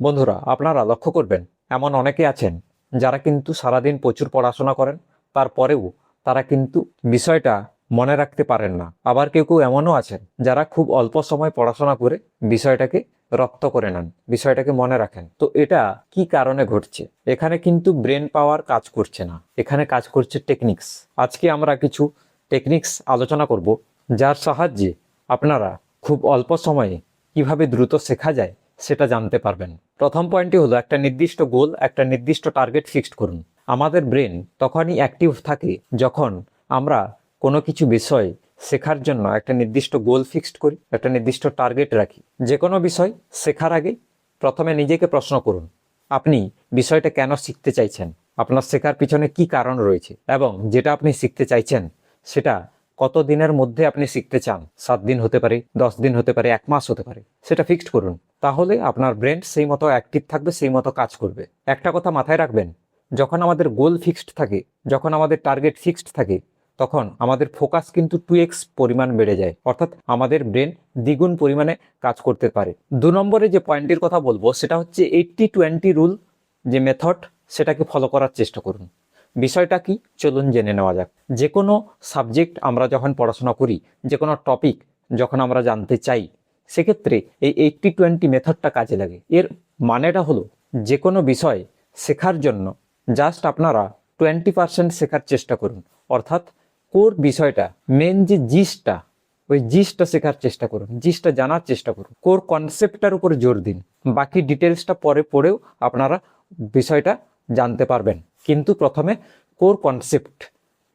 বন্ধুরা, আপনারা লক্ষ্য করবেন এমন অনেকে আছেন যারা কিন্তু সারাদিন প্রচুর পড়াশোনা করেন, তারপরেও তারা কিন্তু বিষয়টা মনে রাখতে পারেন না। আবার কেউ কেউ এমনও আছেন যারা খুব অল্প সময় পড়াশোনা করে বিষয়টাকে রপ্ত করে নেন, বিষয়টাকে মনে রাখেন। তো এটা কি কারণে ঘটছে? এখানে কিন্তু ব্রেন পাওয়ার কাজ করছে না, এখানে কাজ করছে টেকনিক্স। আজকে আমরা কিছু টেকনিক্স আলোচনা করব, যার সাহায্যে আপনারা খুব অল্প সময়ে কিভাবে দ্রুত শেখা যায় সেটা জানতে পারবেন। প্রথম পয়েন্টটি হলো একটা নির্দিষ্ট গোল, একটা নির্দিষ্ট টার্গেট ফিক্সড করুন। আমাদের ব্রেন তখনই অ্যাক্টিভ থাকে যখন আমরা কোনো কিছু বিষয় শেখার জন্য একটা নির্দিষ্ট গোল ফিক্সড করি, একটা নির্দিষ্ট টার্গেট রাখি। যে কোনো বিষয় শেখার আগে প্রথমে নিজেকে প্রশ্ন করুন, আপনি বিষয়টা কেন শিখতে চাইছেন, আপনার শেখার পিছনে কি কারণ রয়েছে, এবং যেটা আপনি শিখতে চাইছেন সেটা কত দিনের মধ্যে আপনি শিখতে চান। 7 দিন হতে পারে, 10 দিন হতে পারে, 1 মাস হতে পারে, সেটা ফিক্সড করুন। তাহলে আপনার ব্রেন সেই মতো অ্যাক্টিভ থাকবে, সেই মতো কাজ করবে। একটা কথা মাথায় রাখবেন, যখন আমাদের গোল ফিক্সড থাকে, যখন আমাদের টার্গেট ফিক্সড থাকে, তখন আমাদের ফোকাস কিন্তু 2x পরিমাণ বেড়ে যায়, অর্থাৎ আমাদের ব্রেন দ্বিগুণ পরিমাণে কাজ করতে পারে। 2 নম্বরে যে পয়েন্টের কথা বলবো সেটা হচ্ছে 80-20 রুল, যে মেথড, সেটাকে ফলো করার চেষ্টা করুন। বিষয়টা কি চলুন জেনে নেওয়া যাক। যে কোনো সাবজেক্ট আমরা যখন পড়াশোনা করি, যে কোনো টপিক যখন আমরা জানতে চাই, সেক্ষেত্রে এই 80-20 মেথডটা কাজে লাগে। এর মানেটা হলো, যে কোনো বিষয় শেখার জন্য জাস্ট আপনারা 20% শেখার চেষ্টা করুন, অর্থাৎ কোর বিষয়টা, মেন যে জিসটা, ওই জিসটা শেখার চেষ্টা করুন, জিসটা জানার চেষ্টা করুন। কোর কনসেপ্টটার উপর জোর দিন। বাকি ডিটেলসটা পরে পড়েও আপনারা বিষয়টা জানতে পারবেন, কিন্তু প্রথমে কোর কনসেপ্ট,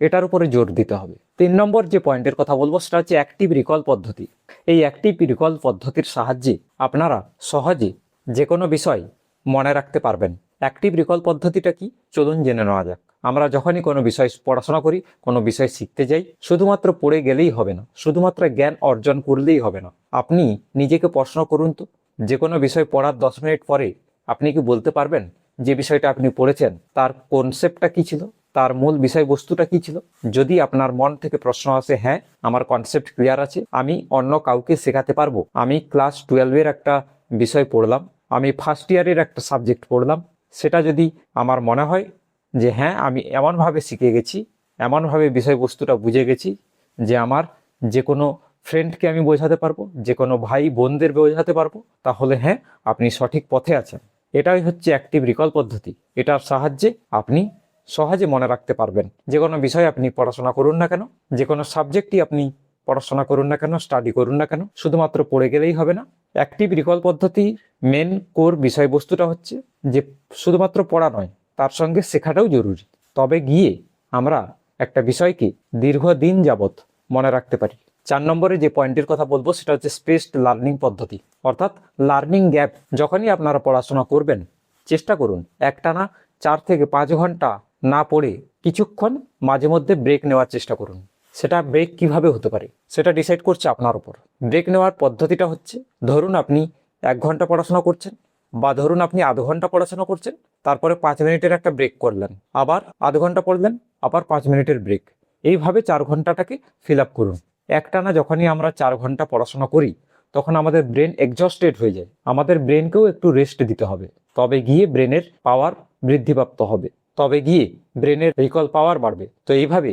এটার উপরে জোর দিতে হবে। 3 নম্বর যে পয়েন্টের কথা বলবো সেটা হচ্ছে অ্যাক্টিভ রিকল পদ্ধতি। এই অ্যাক্টিভ রিকল পদ্ধতির সাহায্যে আপনারা সহজে যে কোনো বিষয় মনে রাখতে পারবেন। অ্যাক্টিভ রিকল পদ্ধতিটা কি চলুন জেনে নেওয়া যাক। আমরা যখনই কোনো বিষয় পড়াশোনা করি, কোনো বিষয় শিখতে যাই, শুধুমাত্র পড়ে গেলেই হবে না, শুধুমাত্র জ্ঞান অর্জন করলেই হবে না। আপনি নিজেকে প্রশ্ন করুন তো, যে কোনো বিষয় পড়ার 10 মিনিট পরে আপনি কি বলতে পারবেন যে বিষয়টা আপনি পড়েছেন তার কনসেপ্টটা কি ছিল, তার মূল বিষয়বস্তুটা কি ছিল? যদি আপনার মন থেকে প্রশ্ন আসে, হ্যাঁ আমার কনসেপ্ট ক্লিয়ার আছে, আমি অন্য কাউকে শেখাতে পারবো, আমি ক্লাস 12-এর একটা বিষয় পড়লাম, আমি ফার্স্ট ইয়ারের একটা সাবজেক্ট পড়লাম, সেটা যদি আমার মনে হয় যে হ্যাঁ আমি এমনভাবে শিখে গেছি, এমনভাবে বিষয়বস্তুটা বুঝে গেছি যে আমার যে কোনো ফ্রেন্ডকে আমি বোঝাতে পারবো, যে কোনো ভাই বোনদের বোঝাতে পারবো, তাহলে হ্যাঁ আপনি সঠিক পথে আছেন। এটাই হচ্ছে অ্যাক্টিভ রিকল পদ্ধতি। এটার সাহায্যে আপনি সহজে মনে রাখতে পারবেন। যে কোনো বিষয় আপনি পড়াশোনা করুন না কেন, যে কোনো সাবজেক্টই আপনি পড়াশোনা করুন না কেন, স্টাডি করুন না কেন, শুধুমাত্র পড়ে গেলেই হবে না। অ্যাক্টিভ রিকল পদ্ধতির মেন কোর বিষয়বস্তুটা হচ্ছে যে শুধুমাত্র পড়া নয়, তার সঙ্গে শেখাটাও জরুরি। তবে গিয়ে আমরা একটা বিষয়কে দীর্ঘদিন যাবৎ মনে রাখতে পারি। 4 নম্বরে যে পয়েন্টের কথা বলবো সেটা হচ্ছে স্পেসড লার্নিং পদ্ধতি, অর্থাৎ লার্নিং গ্যাপ। যখনই আপনারা পড়াশোনা করবেন, চেষ্টা করুন একটানা 4 থেকে 5 ঘন্টা না পড়ে কিছুক্ষণ মাঝে মধ্যে ব্রেক নেওয়ার চেষ্টা করুন। সেটা ব্রেক কিভাবে হতে পারে সেটা ডিসাইড করছে আপনার উপর। ব্রেক নেওয়ার পদ্ধতিটা হচ্ছে, ধরুন আপনি 1 ঘন্টা পড়াশোনা করছেন, বা ধরুন আপনি আধ ঘন্টা পড়াশোনা করছেন, তারপরে 5 মিনিটের একটা ব্রেক করলেন, আবার আধ ঘন্টা পড়লেন, আবার 5 মিনিটের ব্রেক। এইভাবে 4 ঘন্টাটাকে ফিল আপ করুন। একটানা যখনই আমরা 4 ঘন্টা পড়াশোনা করি, তখন আমাদের ব্রেন এক্সস্টেড হয়ে যায়, আমাদের ব্রেনকেও একটু রেস্ট দিতে হবে, তবে গিয়ে ব্রেনের পাওয়ার বৃদ্ধিপ্রাপ্ত হবে, তবে গিয়ে ব্রেনের রিকল পাওয়ার বাড়বে। তো এইভাবে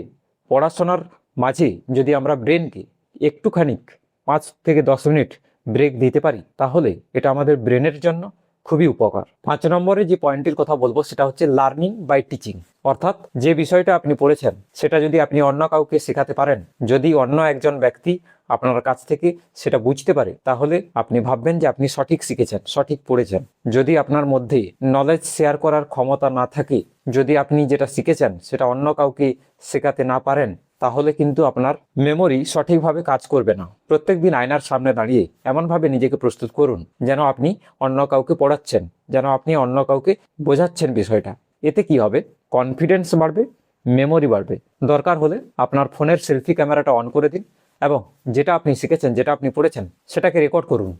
পড়াশোনার মাঝে যদি আমরা ব্রেনকে একটুখানি 5 থেকে 10 মিনিট ব্রেক দিতে পারি, তাহলে এটা আমাদের ব্রেনের জন্য খুবই উপকার। 5 নম্বরে যে পয়েন্টের কথা বলবো সেটা হচ্ছে লার্নিং বাই টিচিং, অর্থাৎ যে বিষয়টা আপনি পড়েছেন সেটা যদি আপনি অন্য কাউকে শেখাতে পারেন, যদি অন্য একজন ব্যক্তি আপনার কাছ থেকে সেটা বুঝতে পারে, তাহলে আপনি ভাববেন যে আপনি সঠিক শিখেছেন, সঠিক পড়েছেন। যদি আপনার মধ্যে নলেজ শেয়ার করার ক্ষমতা না থাকে, যদি আপনি যেটা শিখেছেন সেটা অন্য কাউকে শেখাতে না পারেন, তাহলে কিন্তু আপনার মেমোরি সঠিকভাবে কাজ করবে না। প্রত্যেকদিন আয়নার সামনে দাঁড়িয়ে এমনভাবে নিজেকে প্রস্তুত করুন যেন আপনি অন্য কাউকে পড়াচ্ছেন, যেন আপনি অন্য কাউকে বোঝাচ্ছেন বিষয়টা। এতে কি হবে? কনফিডেন্স বাড়বে, মেমোরি বাড়বে। দরকার হলে আপনার ফোনের সেলফি ক্যামেরাটা অন করে দিন এবং যেটা আপনি শিখেছেন, যেটা আপনি পড়েছেন, সেটাকে রেকর্ড করুন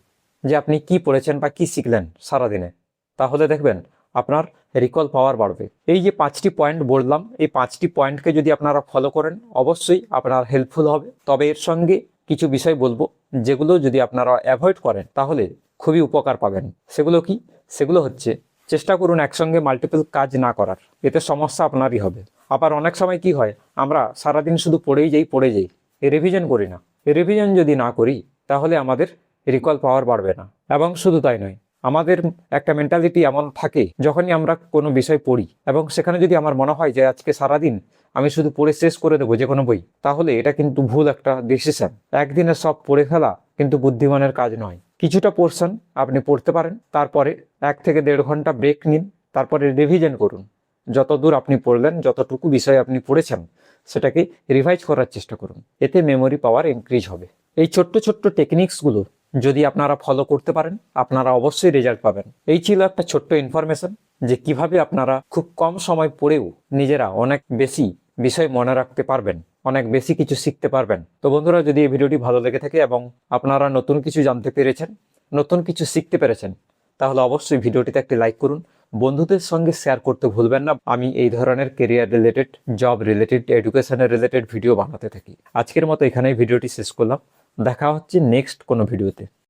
যে আপনি কি পড়েছেন বা কি শিখলেন সারাদিনে। তাহলে দেখবেন আপনার রিকল পাওয়ার বাড়বে। এই যে 5টি পয়েন্ট বললাম, এই 5টি পয়েন্টকে যদি আপনারা ফলো করেন, অবশ্যই আপনার হেল্পফুল হবে। তবে এর সঙ্গে কিছু বিষয় বলবো যেগুলো যদি আপনারা অ্যাভয়েড করেন, তাহলে খুবই উপকার পাবেন। সেগুলো কি? সেগুলো হচ্ছে, চেষ্টা করুন একসঙ্গে মাল্টিপল কাজ না করার, এতে সমস্যা আপনারই হবে। আবার অনেক সময় কি হয়, আমরা সারাদিন শুধু পড়েই যাই, রিভিশন করি না। রিভিশন যদি না করি তাহলে আমাদের রিকল পাওয়ার বাড়বে না। এবং শুধু তাই নয়, আমাদের একটা মেন্টালিটি এমন থাকে, যখনই আমরা কোনো বিষয় পড়ি এবং সেখানে যদি আমার মনে হয় যে আজকে সারাদিন আমি শুধু পড়ে শেষ করে দেবো যে কোনো বই, তাহলে এটা কিন্তু ভুল একটা ডিসিশন। একদিনে সব পড়ে ফেলা কিন্তু বুদ্ধিমানের কাজ নয়। কিছুটা পোর্শন আপনি পড়তে পারেন, তারপরে 1 থেকে 1.5 ঘন্টা ব্রেক নিন, তারপরে রিভিশন করুন। যতদূর আপনি পড়লেন, যতটুকু বিষয় আপনি পড়েছেন, সেটাকে রিভাইজ করার চেষ্টা করুন। এতে মেমোরি পাওয়ার ইনক্রিজ হবে। এই ছোট্ট ছোট্ট টেকনিক্সগুলো যদি আপনারা ফলো করতে পারেন, আপনারা অবশ্যই রেজাল্ট পাবেন। এই ছিল একটা ছোট্ট ইনফরমেশন যে কিভাবে আপনারা খুব কম সময় পড়েও নিজেরা অনেক বেশি বিষয় মনে রাখতে পারবেন, অনেক বেশি কিছু শিখতে পারবেন। তো বন্ধুরা, যদি এই ভিডিওটি ভালো লেগে থাকে এবং আপনারা নতুন কিছু জানতে পেরেছেন, নতুন কিছু শিখতে পেরেছেন, তাহলে অবশ্যই ভিডিওটিতে একটি লাইক করুন। বন্ধুদের সঙ্গে শেয়ার করতে ভুলবেন না। আমি এই ধরনের কেরিয়ার রিলেটেড, জব রিলেটেড, এডুকেশনের রিলেটেড ভিডিও বানাতে থাকি। আজকের মতো এখানেই ভিডিওটি শেষ করলাম। দেখা হচ্ছে নেক্সট কোনো ভিডিওতে।